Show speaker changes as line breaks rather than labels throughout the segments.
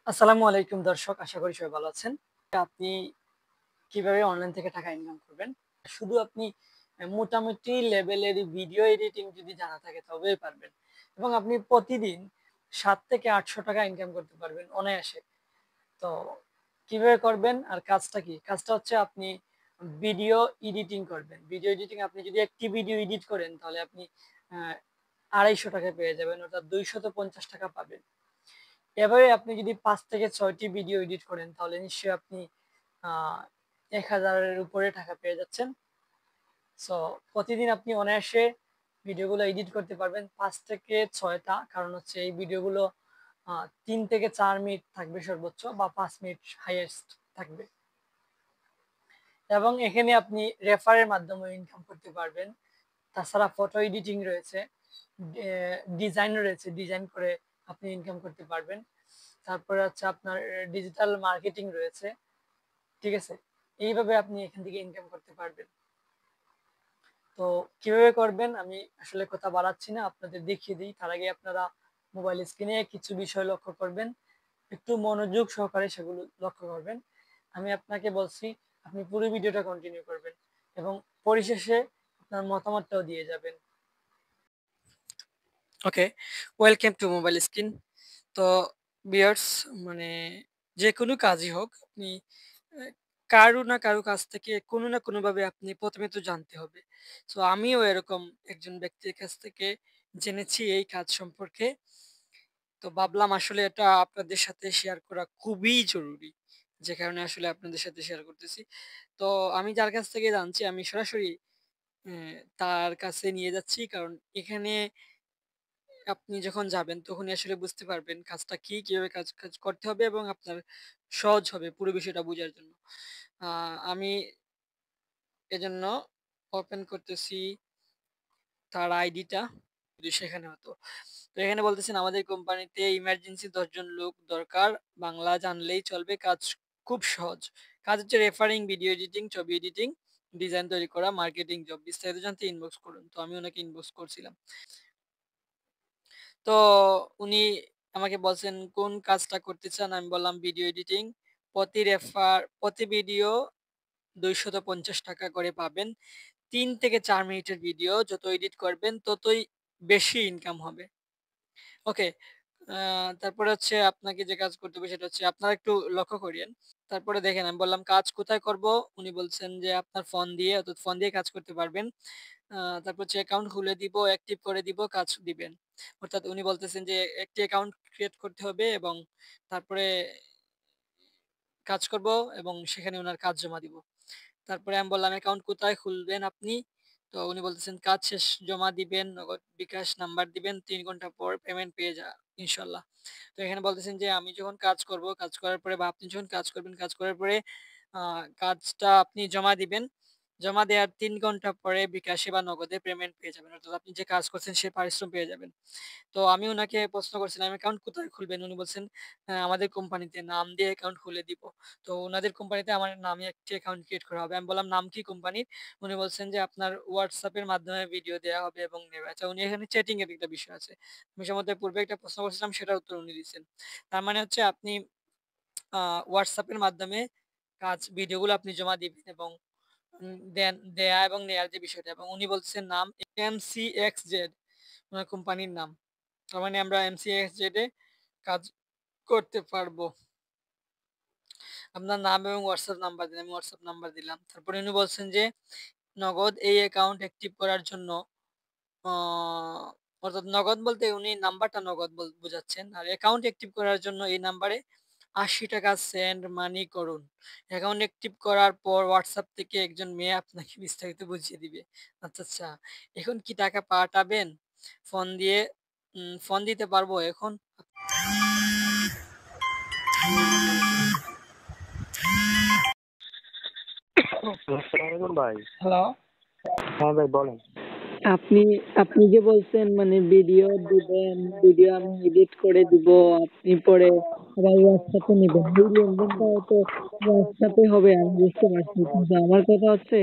আসসালামু আলাইকুম দর্শক, আশা করি সবাই ভালো আছেন। আপনি কিভাবে অনলাইন থেকে টাকা ইনকাম করবেন? শুধু আপনি মোটামুটি লেভেলের ভিডিও এডিটিং যদি জানা থাকে তবেই পারবেন। এবং আপনি প্রতিদিন ৭ থেকে ৮০০ টাকা ইনকাম করতে পারবেন অনায়াসে। তো কিভাবে করবেন আর কাজটা কি? কাজটা হচ্ছে আপনি ভিডিও এডিটিং করবেন। ভিডিও এডিটিং আপনি যদি একটি ভিডিও এডিট করেন তাহলে আপনি আ ২৫০ টাকায় পেয়ে যাবেন, অর্থাৎ ৳২৫০ পাবেন। এভাবে আপনি যদি ৫ থেকে ৬ টি ভিডিও এডিট করেন তাহলে নিশ্চয়ই আপনি আ ১,০০০ এর উপরে টাকা পেয়ে যাচ্ছেন। সো প্রতিদিন আপনি অনায়াসে ভিডিওগুলো এডিট করতে পারবেন ৫ থেকে ৬ টা। কারণ হচ্ছে এই ভিডিওগুলো ৩ থেকে ৪ মিনিট থাকবে সর্বোচ্চ, বা ৫ মিনিট হাইয়েস্ট থাকবে। এবং এখানে আপনি রেফারের মাধ্যমে ইনকাম করতে পারবেন। তাছাড়া ফটো এডিটিং রয়েছে, ডিজাইন রয়েছে, ডিজাইন করে আপনি ইনকাম করতে পারবেন। তারপরে হচ্ছে আপনার ডিজিটাল মার্কেটিং রয়েছে। ঠিক আছে? এইভাবে আপনি এখান থেকে ইনকাম করতে পারবেন। তো কিভাবে করবেন আমি আসলে কথা বাড়াচ্ছি না, আপনাদের দেখিয়ে দিই। তার আগে আপনারা মোবাইল স্ক্রিনে কিছু বিষয় লক্ষ্য করবেন। একটু মনোযোগ সহকারে সেগুলো লক্ষ্য করবেন। আমি আপনাকে বলছি, আপনি পুরো ভিডিওটা কন্টিনিউ করবেন এবং পরিশেষে আপনার মতামতটাও দিয়ে যাবেন। ওকে, ওয়েলকাম টু মোবাইল স্ক্রিন। তো ভিউয়ার্স, মানে যেকোনো কাজই হোক, আপনি অ্যা কারো না কারো কাছ থেকে কোনো না কোনোভাবে আপনি ১ম এ তো জানতে হবে। সো আমিও এরকম একজন ব্যক্তির কাছ থেকে জেনেছি এই কাজ সম্পর্কে। তো ভাবলাম আসলে এটা আপনাদের সাথে শেয়ার করা খুবই জরুরি। যে কারণে আসলে আপনাদের সাথে শেয়ার করতেছি। তো আমি যার কাছ থেকে জানছি আমি সরাসরি তার কাছে নিয়ে যাচ্ছি। কারণ এখানে আপনি যখন যাবেন তখনই আসলে বুঝতে পারবেন কাজটা কি, কিভাবে কাজ কাজ করতে হবে এবং আপনার সহজ হবে পুরো বিষয়টা বুঝার জন্য। আ আমি এজন্য ওপেন করতেছি তার আইডিটা, যদি সেখানে হতো। তো এখানে বলতেছেন আমাদের কোম্পানিতে ইমার্জেন্সি ১০ জন লোক দরকার। বাংলা জানলেই চলবে, কাজ খুব সহজ। কাজ হচ্ছে রেফারিং, ভিডিও এডিটিং, ছবি এডিটিং, ডিজাইন তৈরি করা, মার্কেটিং জব। বিস্তারিত জানতে ইনবক্স করুন। তো আমি উনাকে ইনবক্স করছিলাম। তো উনি আমাকে বলছেন কোন কাজটা করতে চান? আমি বললাম ভিডিও এডিটিং। প্রতি ভিডিও ৳২৫০ করে পাবেন। ৩ থেকে ৪ মিনিটের ভিডিও যত এডিট করবেন ততই বেশি ইনকাম হবে। ওকে। আ তারপরে হচ্ছে আপনাকে যে কাজ করতে হবে সেটা হচ্ছে আপনারা একটু লক্ষ্য করিয়েন। তারপরে দেখেন আমি বললাম কাজ কোথায় করব? উনি বলছেন যে আপনার ফোন দিয়ে, অর্থাৎ ফোন দিয়ে কাজ করতে পারবেন। তারপর হচ্ছে অ্যাকাউন্ট খুলে দিব, অ্যাক্টিভ করে দিব, কাজ দিবেন। অর্থাৎ উনি বলতেছেন যে একটি অ্যাকাউন্ট ক্রিয়েট করতে হবে এবং তারপরে কাজ করব এবং সেখানে উনার কাজ জমা দিব। তারপরে আমি বললাম, "অ্যাকাউন্ট কোথায় খুলবেন আপনি?" তো উনি বলতেছেন, "কাজ শেষ জমা দিবেন, নগদ বিকাশ নাম্বার দিবেন। ৩ ঘন্টা পর পেমেন্ট পেয়ে ইনশাআল্লাহ।" তো এখানে বলতেছেন যে আমি যখন কাজ করব, কাজ করার পরে বা আপনি যখন কাজ করবেন, কাজ করার পরে আ কাজটা আপনি জমা দিবেন। জমা দেওয়ার ৩ ঘন্টা পরে বিকাশে বা নগদে পেমেন্ট পেয়ে যাবেন। অর্থাৎ আপনি যে কাজ করছেন সে পারিশ্রম পেয়ে যাবেন। তো আমি উনাকে প্রশ্ন করছিলাম, "অ্যাকাউন্ট কোথায় খুলবেন?" উনি বলছেন, আমাদের কোম্পানিতে নাম দিয়ে অ্যাকাউন্ট খুলে দিব।" তো উনাদের কোম্পানিতে আমার নামে একটি অ্যাকাউন্ট ক্রিয়েট করা হবে। আমি বললাম, "নাম কি কোম্পানির?" উনি বলছেন যে, "আপনার WhatsApp এর মাধ্যমে ভিডিও দেয়া হবে এবং নেবে।" আচ্ছা, উনি এখানে চ্যাটিং এর একটা বিষয় আছে। আমি সম্ভবত পূর্বে একটা প্রশ্ন করছিলাম সেটার উত্তর উনি দিচ্ছেন। তার মানে হচ্ছে আপনি আ WhatsApp এর মাধ্যমে ভিডিওগুলো আপনি জমা দিবেন এবং দেয়া এবং নেয়ার যে বিষয়টা, এবং উনি বলতেছেন নাম MCXZ উনার কোম্পানির নাম। তার মানে আমরা MCXZ এ কাজ করতে পারবো। আপনার নাম এবং WhatsApp নাম্বার দিন। আমি WhatsApp নাম্বার দিলাম। তারপরে উনি বলছেন যে নগদ এই অ্যাকাউন্ট অ্যাক্টিভ করার জন্য আ অর্থাৎ নগদ বলতে উনি নাম্বারটা নগদ বুঝাচ্ছেন। আর অ্যাকাউন্ট অ্যাক্টিভ করার জন্য এই নাম্বারে ৳৮০ সেন্ড মানি করুন। অ্যাকাউন্ট অ্যাক্টিভ করার পর WhatsApp থেকে একজন মেয়ে আপনাকে বিস্তারিত বুঝিয়ে দিবে। আচ্ছা, আচ্ছা। এখন কি টাকা পাঠাবেন? ফোন দিয়ে ফোন দিতে পারবো এখন?
আসসালামু আলাইকুম ভাই।
হ্যালো?
হ্যাঁ ভাই বলেন।
আপনি আপনি যে বলছেন মানে ভিডিও দিবেন, ভিডিও আমি এডিট করে দিব, আপনি পরে আবার হোয়াটসঅ্যাপে নিবেন। এই লেনদেনটা হয়তো হোয়াটসঅ্যাপে হবে আমি বুঝতে পারছি। কিন্তু আমার কথা হচ্ছে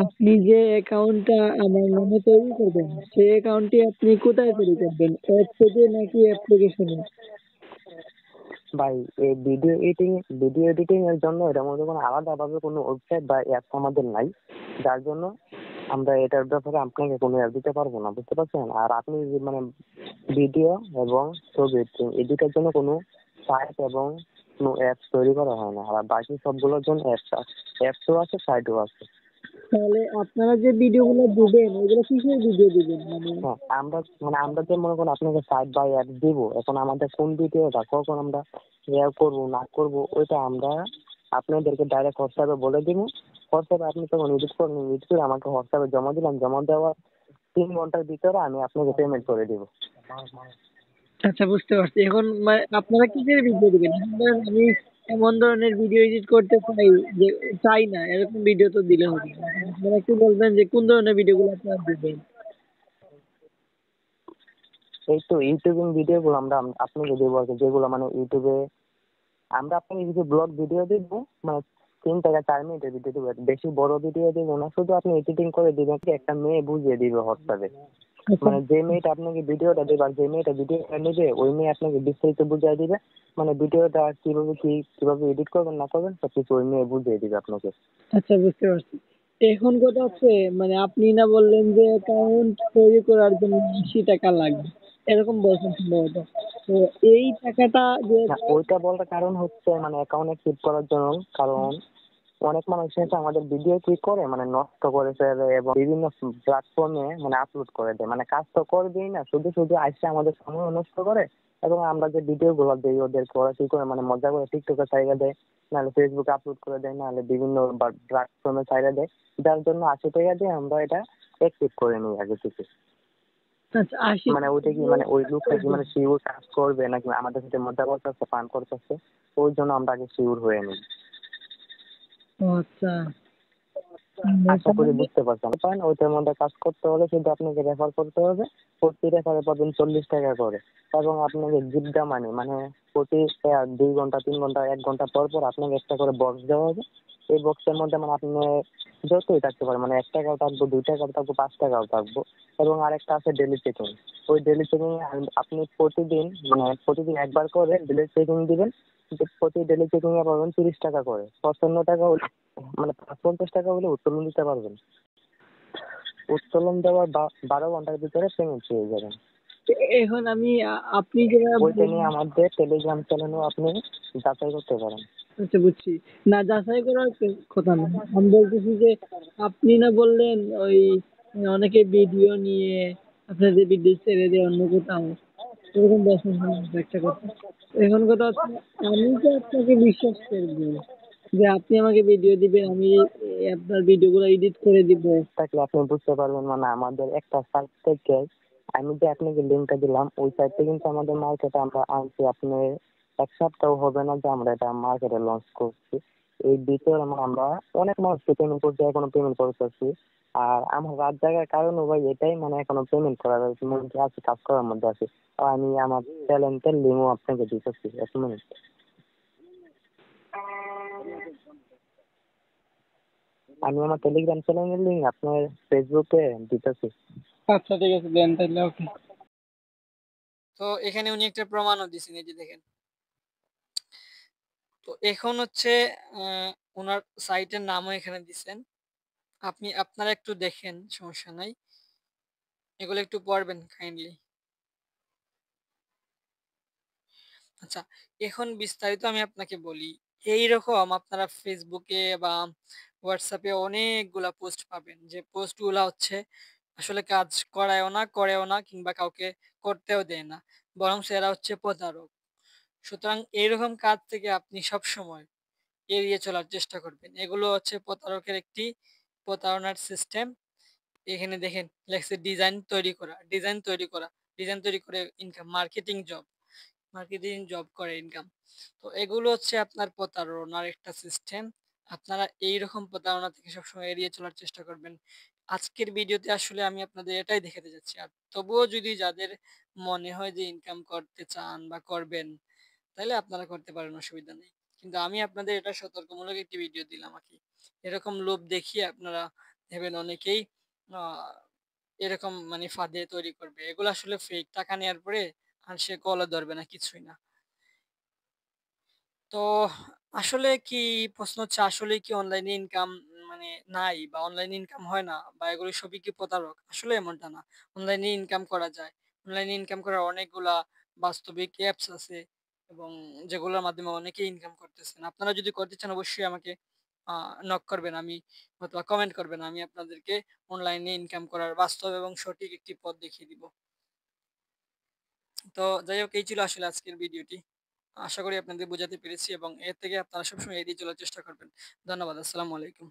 আপনি যে অ্যাকাউন্টটা আমার নামে তৈরি করবেন, সেই অ্যাকাউন্টটি আপনি কোথায় তৈরি করবেন? ওয়েবসাইটে নাকি অ্যাপ্লিকেশনে?
ভাই এই ভিডিও এডিটিং এর জন্য এটার মধ্যে কোনো আলাদাভাবে কোনো ওয়েবসাইট বা অ্যাপস আমাদের নাই, যার জন্য আমরা এটার ব্যাপারে আপনাকে কোনো অ্যাপ দিতে পারবো না, বুঝতে পারছেন? আর আপনি মানে ভিডিও এবং ছবি এডিটের জন্য কোনো সাইট এবং কোনো অ্যাপস তৈরি করা হয় না, আর বাকি সবগুলোর জন্য অ্যাপসও আছে, সাইটও আছে।
তাহলে আপনারা যে ভিডিওগুলো দিবেন ওগুলো কিসের ভিডিও দিবেন মানে?
হ্যাঁ, আমরা যে মনে করেন আপনাকে সাইট বাই অ্যাপ দিব, এখন আমাদের কোন ভিডিওটা কখন আমরা ইয়ে করবো না করবো ওইটা আমরা আপনাদেরকে ডাইরেক্ট হোয়াটসঅ্যাপে বলে দিব। হোয়াটসঅ্যাপে আপনি তখন এডিট করে আমাকে হোয়াটসঅ্যাপে জমা দিলাম, জমা দেওয়ার 3 ঘন্টার ভিতরে আমি আপনাকে পেমেন্ট করে দিব।
আচ্ছা, বুঝতে পারছি। এখন আপনারা কিসের ভিডিও দিবেন? এখন ধরেন আমি এমন ধরনের ভিডিও এডিট করতে চাই না, এরকম ভিডিও তো দিলে হবে না। আপনারা একটু বলবেন যে কোন ধরনের ভিডিওগুলো আপনারা দিবেন?
এই তো ইউটিউবিং ভিডিওগুলো আমরা আপনাকে দেবো আর কি, যেগুলো মানে ইউটিউবে আমরা আপনাকে কিছু ব্লগ ভিডিও দিব, মানে 3 থেকে 4 মিনিটের ভিডিও দিব, বেশি বড় ভিডিও দিব না, শুধু আপনি এডিটিং করে দিবেন, একটা মেয়ে বুঝিয়ে দিবে হোয়াটসঅ্যাপে।
আচ্ছা,
মানে যে মেয়েটা আপনাকে ভিডিওটা দেবে আর যে মেয়েটা ভিডিওটা নেবে ওই মেয়ে আপনাকে বিস্তারিত বুঝিয়ে দিবে, মানে ভিডিওটা কিভাবে এডিট করবেন না করবেন সবকিছু ওই মেয়ে বুঝিয়ে দিবে আপনাকে।
আচ্ছা, বুঝতে পারছি। এখন কথা হচ্ছে মানে আপনি না বললেন যে অ্যাকাউন্ট তৈরি করার জন্য 80 টাকা লাগবে, এরকম বলছেন সম্ভবত। তো এই টাকাটা যে
না, ওইটা বলার কারণ হচ্ছে মানে অ্যাকাউন্টে ক্লিক করার জন্য, কারণ অনেক মানুষ এসে আমাদের ভিডিও ক্লিক করে মানে নষ্ট করে ফেলে এবং বিভিন্ন প্ল্যাটফর্মে মানে আপলোড করে দেয়, মানে কাজ তো করবেই না, শুধু শুধু আসে আমাদের সময় নষ্ট করে। এবং আমরা যে ভিডিও গুলো দিই ওদেরকে ওরা কি করে মানে মজা করে টিকটকে ছাইড়া দেয়, নাহলে ফেসবুকে আপলোড করে দেয়, নাহলে বিভিন্ন প্ল্যাটফর্মে ছাইড়া দেয়, যার জন্য 80 টাকা দিয়ে আমরা এটা অ্যাক্টিভ করে নিই আগে থেকে।
আচ্ছা, 80
মানে ওইটা কি মানে ওই লোকটা কি মানে শিওর কাজ করবে নাকি আমাদের সাথে মজা করতেছে ফান করতেছে, ওই জন্য আমরা আগে শিওর হয়ে নিই।
ও আচ্ছা।
আশা করি বুঝতে পারছেন। পারেন ওইটার মধ্যে কাজ করতে হলে শুধু আপনাকে রেফার করতে হবে, প্রতি রেফারে পাবেন 40 টাকা করে। এবং আপনাকে জিদ্দা মানে প্রতি 2 ঘন্টা 3 ঘন্টা 1 ঘন্টা পর পর আপনাকে একটা করে বক্স দেওয়া হবে। এই বক্সের মধ্যে মানে আপনি যতই থাকতে পারেন, মানে 1 টাকাও থাকবো, 2 টাকাও থাকবো, 5 টাকাও থাকবো। এবং আরেকটা আছে ডেলি চেকিং। ওই ডেলি চেকিং আপনি প্রতিদিন একবার করে ডেলি চেকিং দিবেন। প্রতি ডেলি চেকিং এ পাবেন 30 টাকা করে। 55 টাকা মানে 50 টাকা হলে উত্তোলন দিতে পারবেন। উত্তোলন দেওয়ার 12 ঘন্টার ভিতরে পেমেন্ট পেয়ে যাবেন।
এখন আমি আপনি যেটা
ওইটা নিয়ে আমাদের টেলিগ্রাম চ্যানেলেও আপনি যাচাই করতে পারেন।
আচ্ছা, বুঝছি। না, যাচাই করার কথা না, আমি বলতেছি যে আপনি না বললেন ওই অনেকে ভিডিও নিয়ে আপনাদের ভিডিও ছেড়ে দেয় অন্য কোথাও, এরকম বলছেন একটা কথা। এখন কথা হচ্ছে আমি তো আপনাকে বিশ্বাস করবো যে আপনি আমাকে ভিডিও দিবেন, আমি আপনার ভিডিও গুলো এডিট করে দিব।
থাকলে আপনি বুঝতে পারবেন, মানে আমাদের একটা সাইট থেকে আমি যে আপনাকে লিঙ্কটা দিলাম ওই সাইটটা কিন্তু আমাদের মার্কেটে আমরা আনছি, আপনি 1 সপ্তাহ হবে না যে আমরা এটা মার্কেটে লঞ্চ করছি। এই ভিতরে আমরা অনেক মানুষকে পেমেন্ট করছি, এখনো পেমেন্ট করতেছি। আর আমার রাত জায়গার কারণও ভাই এটাই, মানে এখনো পেমেন্ট করার মধ্যে আছে, কাজ করার মধ্যে আছে। আর আমি আমার ট্যালেন্টের লিঙ্কও আপনাকে দিতেছি, 1 মিনিট। আমি আমার টেলিগ্রাম চ্যানেলের লিঙ্ক আপনার ফেসবুকে দিতেছি।
আচ্ছা, ঠিক আছে, দেন তাহলে। ওকে।
তো এখানে উনি একটা প্রমাণও দিছেন, এই যে দেখেন। তো এখন হচ্ছে ওনার সাইটের নামও এখানে দিছেন। আপনারা একটু দেখেন, সমস্যা নাই। এগুলো একটু পড়বেন কাইন্ডলি। আচ্ছা, এখন বিস্তারিত আমি আপনাকে বলি। এইরকম আপনারা ফেসবুকে বা হোয়াটসঅ্যাপে অনেকগুলা পোস্ট পাবেন, যে পোস্টগুলা হচ্ছে আসলে কাজ করেও না কিংবা কাউকে করতেও দেয় না। বরং এরা হচ্ছে প্রতারক। সুতরাং এইরকম কাজ থেকে আপনি সবসময় এড়িয়ে চলার চেষ্টা করবেন। এগুলো হচ্ছে প্রতারকের একটি প্রতারণার সিস্টেম। এখানে দেখেন লেখছে ডিজাইন তৈরি করে ইনকাম, মার্কেটিং জব করে ইনকাম। তো এগুলো হচ্ছে আপনার প্রতারণার একটা সিস্টেম। আপনারা এইরকম প্রতারণা থেকে সবসময় এড়িয়ে চলার চেষ্টা করবেন। আজকের ভিডিওতে আসলে আমি আপনাদের এটাই দেখাতে যাচ্ছি। আর তবুও যদি যাদের মনে হয় যে ইনকাম করতে চান বা করবেন, তাহলে আপনারা করতে পারেন, অসুবিধা নেই। কিন্তু আমি আপনাদের এটা সতর্কমূলক একটি ভিডিও দিলাম আরকি। এরকম লোভ দেখিয়ে আপনারা ভেবেন অনেকেই আ এরকম মানে ফাঁদে তৈরি করবে। এগুলো আসলে ফেক। টাকা নেয়ার পরে আর সে কলও ধরবে না, কিছুই না। তো আসলে কি প্রশ্ন হচ্ছে আসলেই কি অনলাইনে ইনকাম মানে নাই বা অনলাইনে ইনকাম হয় না বা এগুলো সবই কি প্রতারক? আসলে এমনটা না। অনলাইনে ইনকাম করা যায়। অনলাইনে ইনকাম করার অনেকগুলা বাস্তবিক অ্যাপস আছে এবং যেগুলোর মাধ্যমে অনেকেই ইনকাম করতেছেন। আপনারা যদি করতে চান অবশ্যই আমাকে আ নক করবেন। আমি অথবা কমেন্ট করবেন। আমি আপনাদেরকে অনলাইনে ইনকাম করার বাস্তব এবং সঠিক একটি পথ দেখিয়ে দিব। তো যাই হোক এই ছিল আসলে আজকের ভিডিওটি। আশা করি আপনাদের বোঝাতে পেরেছি এবং এর থেকে আপনারা সবসময় এড়িয়ে চলার চেষ্টা করবেন। ধন্যবাদ। আসসালামু আলাইকুম।